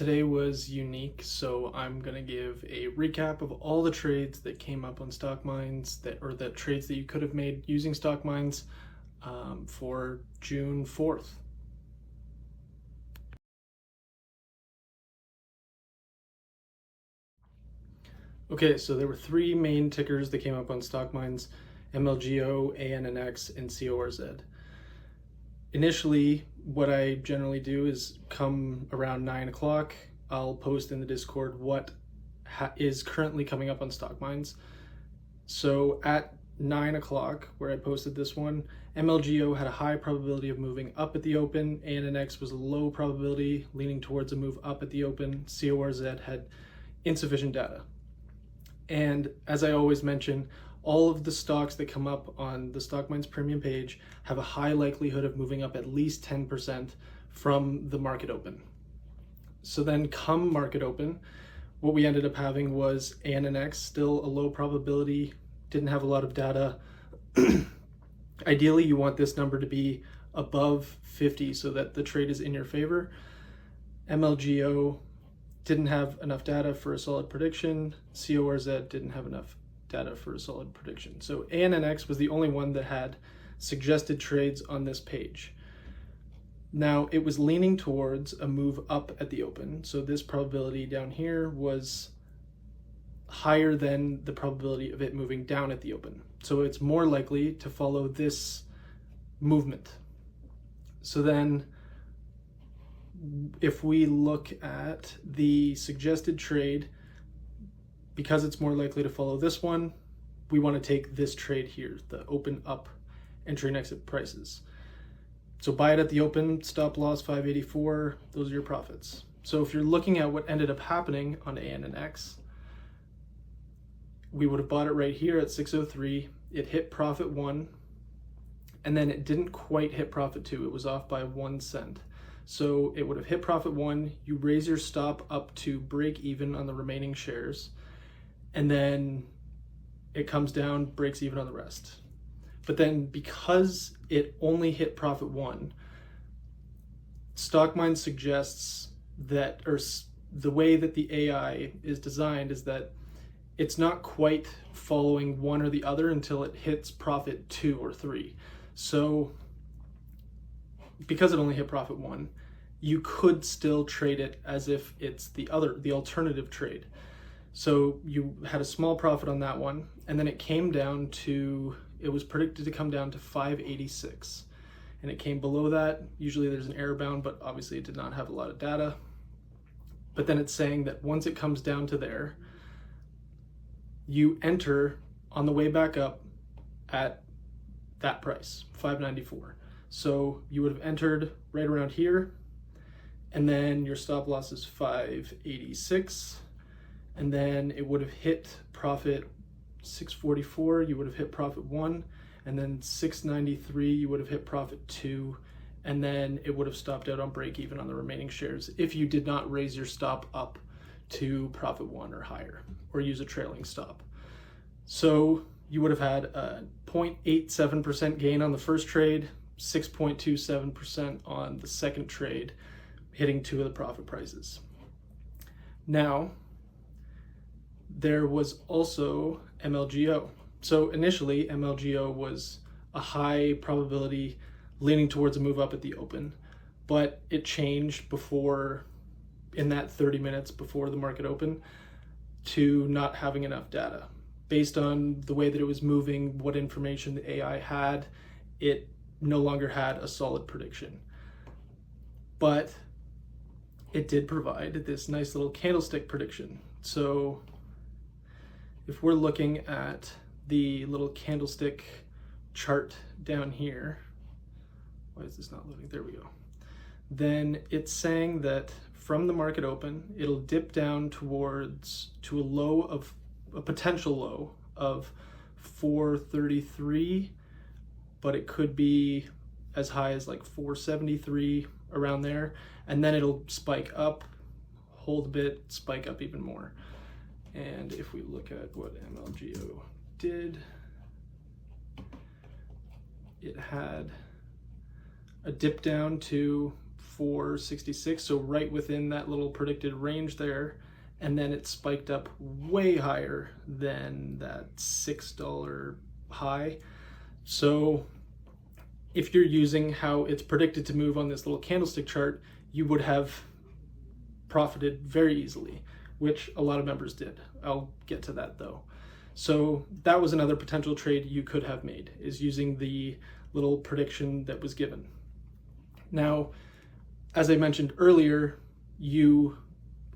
Today was unique, so I'm going to give a recap of all the trades that came up on Stockminds that trades that you could have made using Stockminds for June 4th. Okay, so there were three main tickers that came up on Stockminds: MLGO, ANNX, and CORZ. Initially, what I generally do is come around 9 o'clock, I'll post in the Discord what is currently coming up on Stockminds. So at 9 o'clock, where I posted this one, MLGO had a high probability of moving up at the open, ANNX was a low probability leaning towards a move up at the open, CORZ had insufficient data. And as I always mention, all of the stocks that come up on the Stockminds premium page have a high likelihood of moving up at least 10% from the market open. So then come market open, what we ended up having was ANNX, still a low probability, didn't have a lot of data. Ideally, you want this number to be above 50 so that the trade is in your favor. MLGO didn't have enough data for a solid prediction. CORZ didn't have enough data for a solid prediction. So ANNX was the only one that had suggested trades on this page. Now it was leaning towards a move up at the open. So this probability down here was higher than the probability of it moving down at the open. So it's more likely to follow this movement. So then if we look at the suggested trade, because it's more likely to follow this one, we want to take this trade here, the open up entry and exit prices. So buy it at the open, stop loss 584, those are your profits. So if you're looking at what ended up happening on ANNX, we would have bought it right here at 603, it hit profit 1, and then it didn't quite hit profit 2, it was off by 1 cent. So it would have hit profit 1, you raise your stop up to break even on the remaining shares, and then it comes down, breaks even on the rest. But then because it only hit profit 1, Stockminds suggests that, or the way that the AI is designed is that it's not quite following one or the other until it hits profit 2 or 3. So because it only hit profit 1, you could still trade it as if it's the alternative trade. So you had a small profit on that one, and then it came down to, it was predicted to come down to 586. And it came below that. Usually there's an error bound, but obviously it did not have a lot of data. But then it's saying that once it comes down to there, you enter on the way back up at that price, 594. So you would have entered right around here, and then your stop loss is 586. And then it would have hit profit 644, you would have hit profit 1, and then 693, you would have hit profit 2, and then it would have stopped out on break even on the remaining shares if you did not raise your stop up to profit 1 or higher, or use a trailing stop. So you would have had a 0.87% gain on the first trade, 6.27% on the second trade, hitting 2 of the profit prices. Now, there was also MLGO. So initially, MLGO was a high probability leaning towards a move up at the open, but it changed in that 30 minutes before the market open, to not having enough data. Based on the way that it was moving, what information the AI had, it no longer had a solid prediction. But it did provide this nice little candlestick prediction. So if we're looking at the little candlestick chart down here, why is this not loading? There we go. Then it's saying that from the market open, it'll dip down to a potential low of 433, but it could be as high as like 473, around there, and then it'll spike up, hold a bit, spike up even more. And if we look at what MLGO did, it had a dip down to 466, so right within that little predicted range there, and then it spiked up way higher than that $6 high. So if you're using how it's predicted to move on this little candlestick chart, you would have profited very easily, which a lot of members did. I'll get to that though. So that was another potential trade you could have made, is using the little prediction that was given. Now, as I mentioned earlier,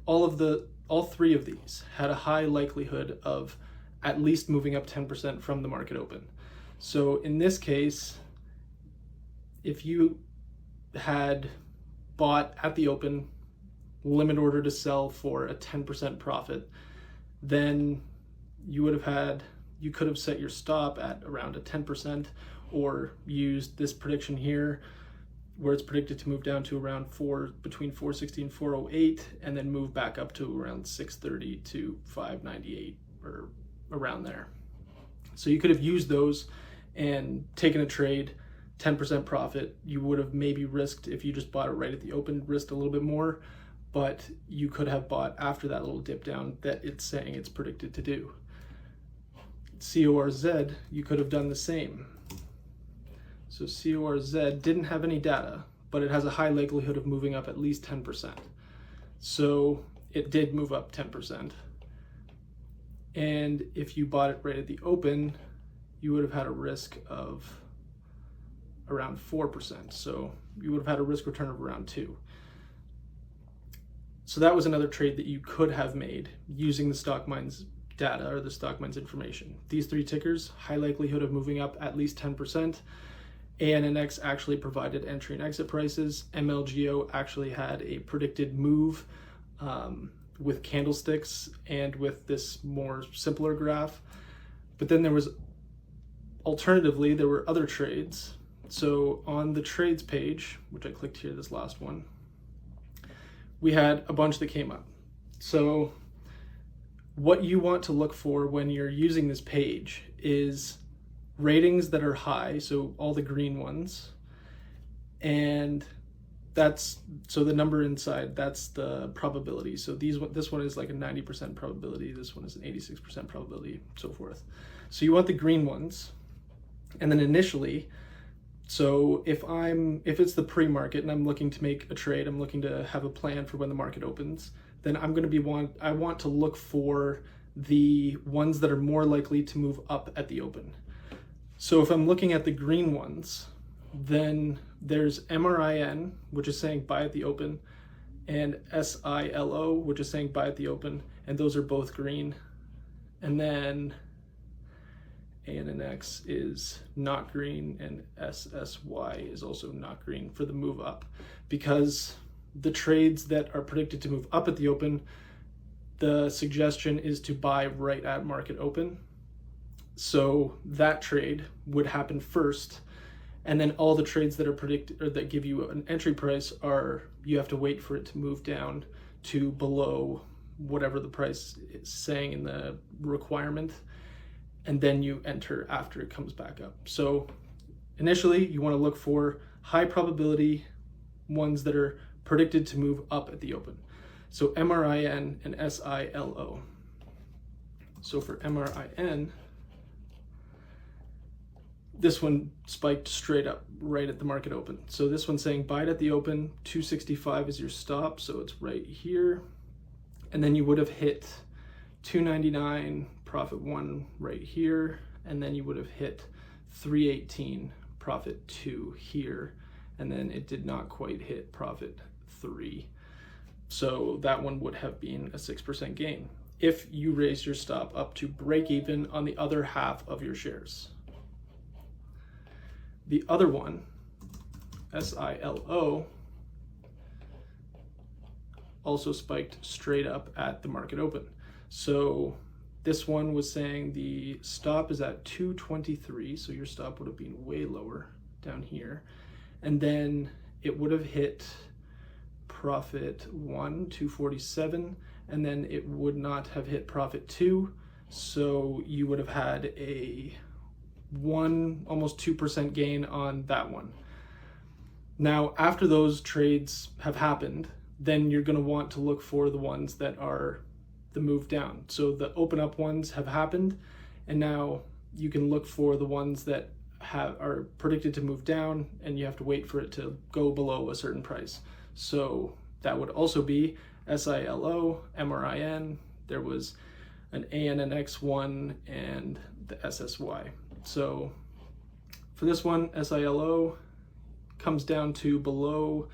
all three of these had a high likelihood of at least moving up 10% from the market open. So in this case, if you had bought at the open, limit order to sell for a 10% profit, then you could have set your stop at around a 10%, or used this prediction here where it's predicted to move down to around between 460 and 408, and then move back up to around 630 to 598 or around there. So you could have used those and taken a trade, 10% profit. You would have maybe risked, if you just bought it right at the open, risked a little bit more, but you could have bought after that little dip down that it's saying it's predicted to do. CORZ, you could have done the same. So CORZ didn't have any data, but it has a high likelihood of moving up at least 10%. So it did move up 10%. And if you bought it right at the open, you would have had a risk of around 4%. So you would have had a risk return of around 2. So that was another trade that you could have made using the Stockminds data or the Stockminds information. These three tickers, high likelihood of moving up at least 10%. ANNX actually provided entry and exit prices. MLGO actually had a predicted move with candlesticks and with this more simpler graph. But then there were other trades. So on the trades page, which I clicked here, this last one, we had a bunch that came up. So what you want to look for when you're using this page is ratings that are high, so all the green ones, and so the number inside, that's the probability. So this one is like a 90% probability, this one is an 86% probability, so forth. So you want the green ones, and then initially, so if it's the pre-market and I'm looking to make a trade, I'm looking to have a plan for when the market opens, then I want to look for the ones that are more likely to move up at the open. So if I'm looking at the green ones, then there's MRIN, which is saying buy at the open, and SILO, which is saying buy at the open, and those are both green. And then ANNX is not green, and SSY is also not green for the move up, because the trades that are predicted to move up at the open, the suggestion is to buy right at market open. So that trade would happen first, and then all the trades that are predicted or that give you an entry price you have to wait for it to move down to below whatever the price is saying in the requirement, and then you enter after it comes back up. So initially you want to look for high probability ones that are predicted to move up at the open. So MRIN and SILO. So for MRIN, this one spiked straight up right at the market open. So this one's saying buy it at the open, 265 is your stop, so it's right here. And then you would have hit 299, profit 1 right here, and then you would have hit 318, profit 2 here, and then it did not quite hit profit 3. So that one would have been a 6% gain if you raise your stop up to break even on the other half of your shares. The other one, SILO, also spiked straight up at the market open. So this one was saying the stop is at 223, so your stop would have been way lower down here. And then it would have hit profit 1, 247, and then it would not have hit profit 2, so you would have had a almost 2% gain on that one. Now, after those trades have happened, then you're going to want to look for the ones that are the move down. So the open up ones have happened, and now you can look for the ones that are predicted to move down, and you have to wait for it to go below a certain price. So that would also be SILO, MRIN, there was an ANNX one, and the SSY. So for this one, SILO comes down to below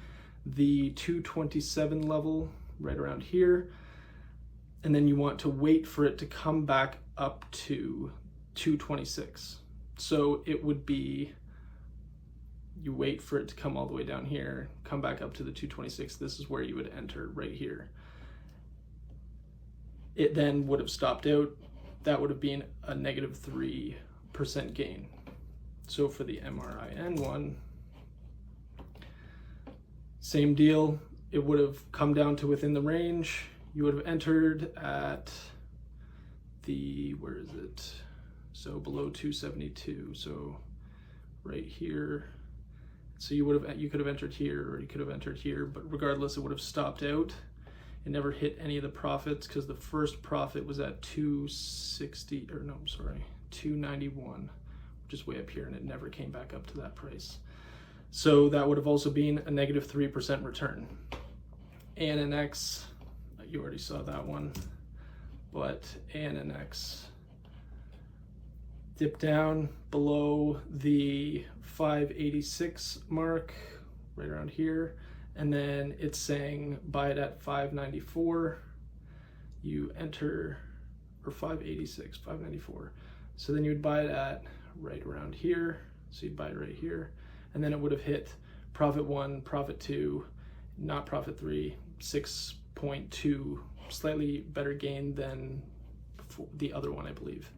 the 227 level, right around here, and then you want to wait for it to come back up to 226. So it would be, you wait for it to come all the way down here, come back up to the 226. This is where you would enter, right here. It then would have stopped out. That would have been a negative 3% gain. So for the MRIN one, same deal. It would have come down to within the range. You would have entered at the, where is it? So below 272, so right here. So you could have entered here, or you could have entered here, but regardless, it would have stopped out. It never hit any of the profits because the first profit was at 260, or no, I'm sorry, 291, which is way up here, and it never came back up to that price. So that would have also been a negative 3% return. ANNX, you already saw that one, but ANNX dipped down below the 586 mark, right around here, and then it's saying buy it at 594. You enter, or 586, 594. So then you would buy it at right around here. So you'd buy it right here, and then it would have hit profit 1, profit 2, not profit 3, 6.2, slightly better gain than the other one, I believe.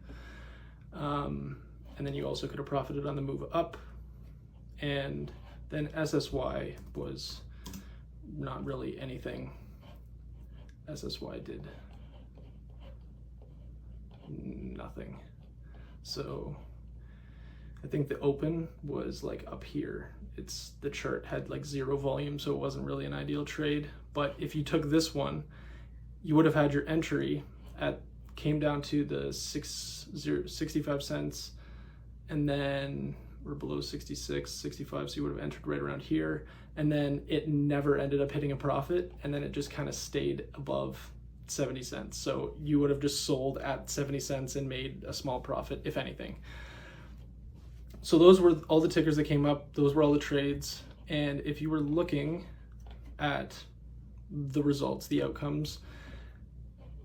And then you also could have profited on the move up. And then SSY was not really anything. SSY did nothing. So I think the open was like up here. The chart had like 0 volume, so it wasn't really an ideal trade. But if you took this one, you would have had your entry came down to the 65 cents, and then we're below 66, 65, so you would have entered right around here, and then it never ended up hitting a profit, and then it just kind of stayed above 70 cents. So you would have just sold at 70 cents and made a small profit, if anything. So those were all the tickers that came up. Those were all the trades. And if you were looking at the results, the outcomes,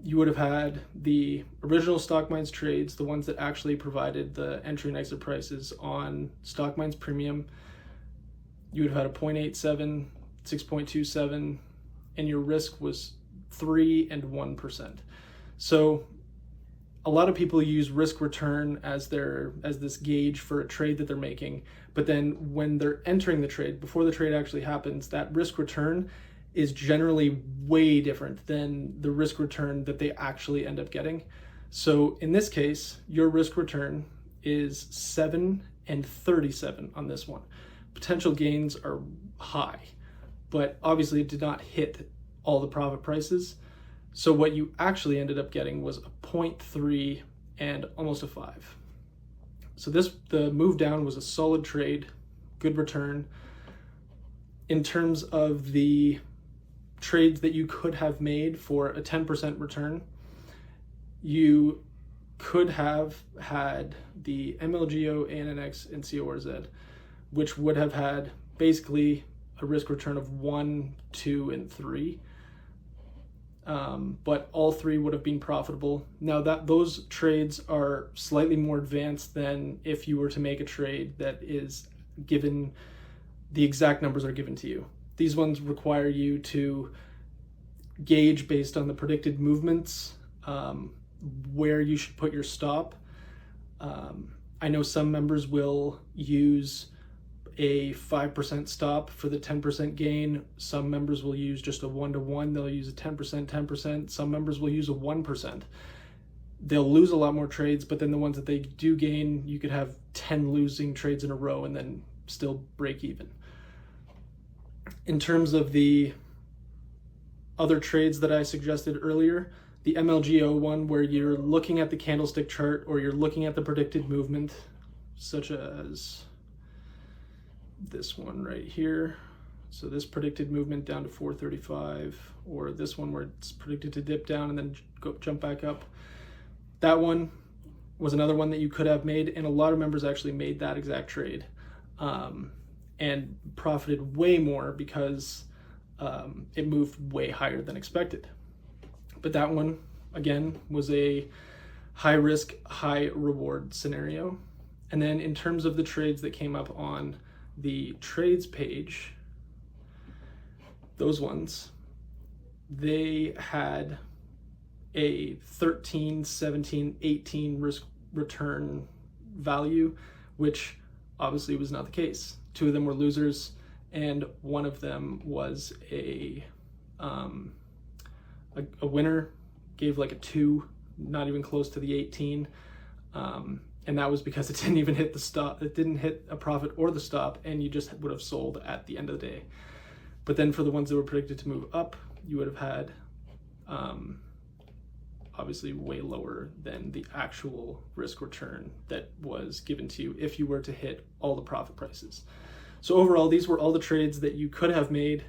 you would have had the original Stockminds trades, the ones that actually provided the entry and exit prices on Stockminds Premium. You would have had a 0.87, 6.27, and your risk was 3 and 1%. So a lot of people use risk return as this gauge for a trade that they're making, but then when they're entering the trade, before the trade actually happens, that risk return is generally way different than the risk return that they actually end up getting. So in this case, your risk return is 7 and 37 on this one. Potential gains are high, but obviously it did not hit all the profit prices. So what you actually ended up getting was a 0.3 and almost a 5. So the move down was a solid trade, good return. In terms of the trades that you could have made for a 10% return, you could have had the MLGO, ANNX, and CORZ, which would have had basically a risk return of 1, 2, and 3. But all 3 would have been profitable. Now those trades are slightly more advanced than if you were to make a trade that is given, the exact numbers are given to you. These ones require you to gauge based on the predicted movements, where you should put your stop. I know some members will use a 5% stop for the 10% gain. Some members will use just a 1-to-1. They'll use a 10%, 10%. Some members will use a 1%. They'll lose a lot more trades, but then the ones that they do gain, you could have 10 losing trades in a row and then still break even. In terms of the other trades that I suggested earlier, the MLGO one, where you're looking at the candlestick chart or you're looking at the predicted movement, such as this one right here. So this predicted movement down to 435, or this one where it's predicted to dip down and then jump back up. That one was another one that you could have made, and a lot of members actually made that exact trade and profited way more because it moved way higher than expected. But that one, again, was a high risk, high reward scenario. And then in terms of the trades that came up on the trades page, those ones, they had a 13, 17, 18 risk return value, which obviously was not the case. Two of them were losers, and one of them was a winner, gave like a 2, not even close to the 18. And that was because it didn't even hit the stop. It didn't hit a profit or the stop, and you just would have sold at the end of the day. But then for the ones that were predicted to move up, you would have had obviously way lower than the actual risk return that was given to you if you were to hit all the profit prices. So overall, these were all the trades that you could have made.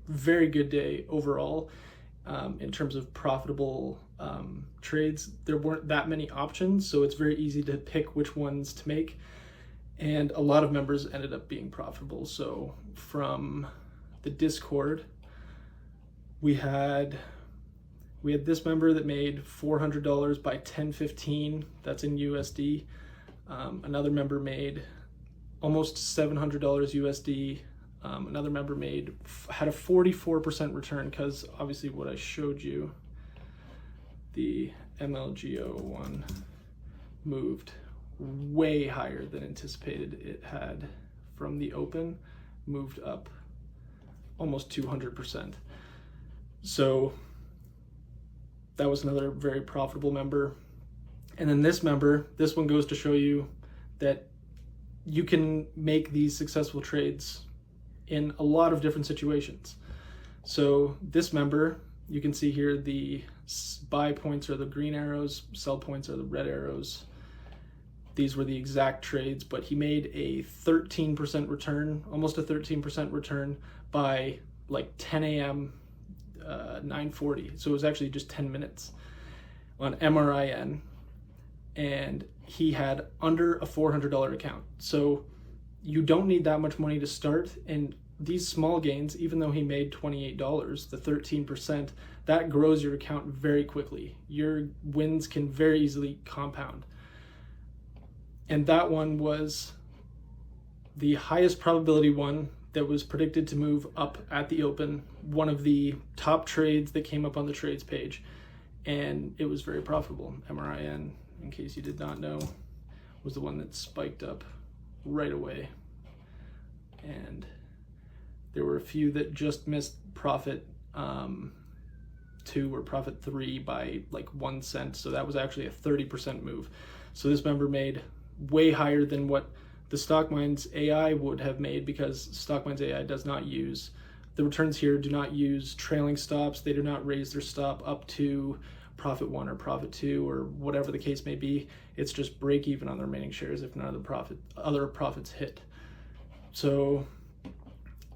Very good day overall in terms of profitable trades. There weren't that many options, so it's very easy to pick which ones to make. And a lot of members ended up being profitable. So from the Discord, we had this member that made $400 by 10:15. That's in USD. Another member made almost $700 USD. Another member had a 44% return because obviously what I showed you, the MLGO one, moved way higher than anticipated. It had, from the open, moved up almost 200%. So that was another very profitable member. And then this member, this one goes to show you that you can make these successful trades in a lot of different situations. So this member, you can see here the buy points are the green arrows, sell points are the red arrows. These were the exact trades, but he made a 13% return, almost a 13% return by like 10 a.m., 9:40. So it was actually just 10 minutes on MRIN, and he had under a $400 account. So you don't need that much money to start, and these small gains, even though he made $28, the 13%, that grows your account very quickly. Your wins can very easily compound. And that one was the highest probability one that was predicted to move up at the open, one of the top trades that came up on the trades page, and it was very profitable. MRIN, in case you did not know, was the one that spiked up right away. And there were a few that just missed profit 2 or profit 3 by like 1 cent. So that was actually a 30% move. So this member made way higher than what the Stockminds AI would have made, because Stockminds AI does not use, the returns here do not use trailing stops. They do not raise their stop up to profit 1 or profit 2 or whatever the case may be. It's just break even on the remaining shares if none of the other profits hit. So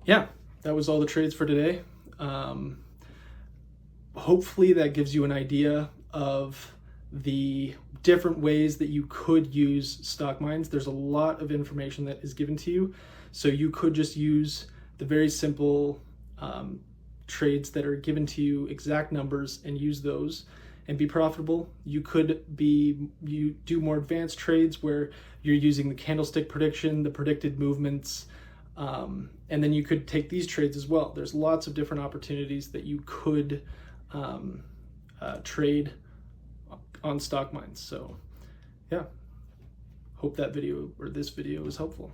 yeah, that was all the trades for today. Hopefully that gives you an idea of the different ways that you could use Stockminds. There's a lot of information that is given to you. So you could just use the very simple trades that are given to you, exact numbers, and use those and be profitable. You do more advanced trades where you're using the candlestick prediction, the predicted movements, and then you could take these trades as well. There's lots of different opportunities that you could trade on Stockminds. So yeah, hope that video or this video was helpful.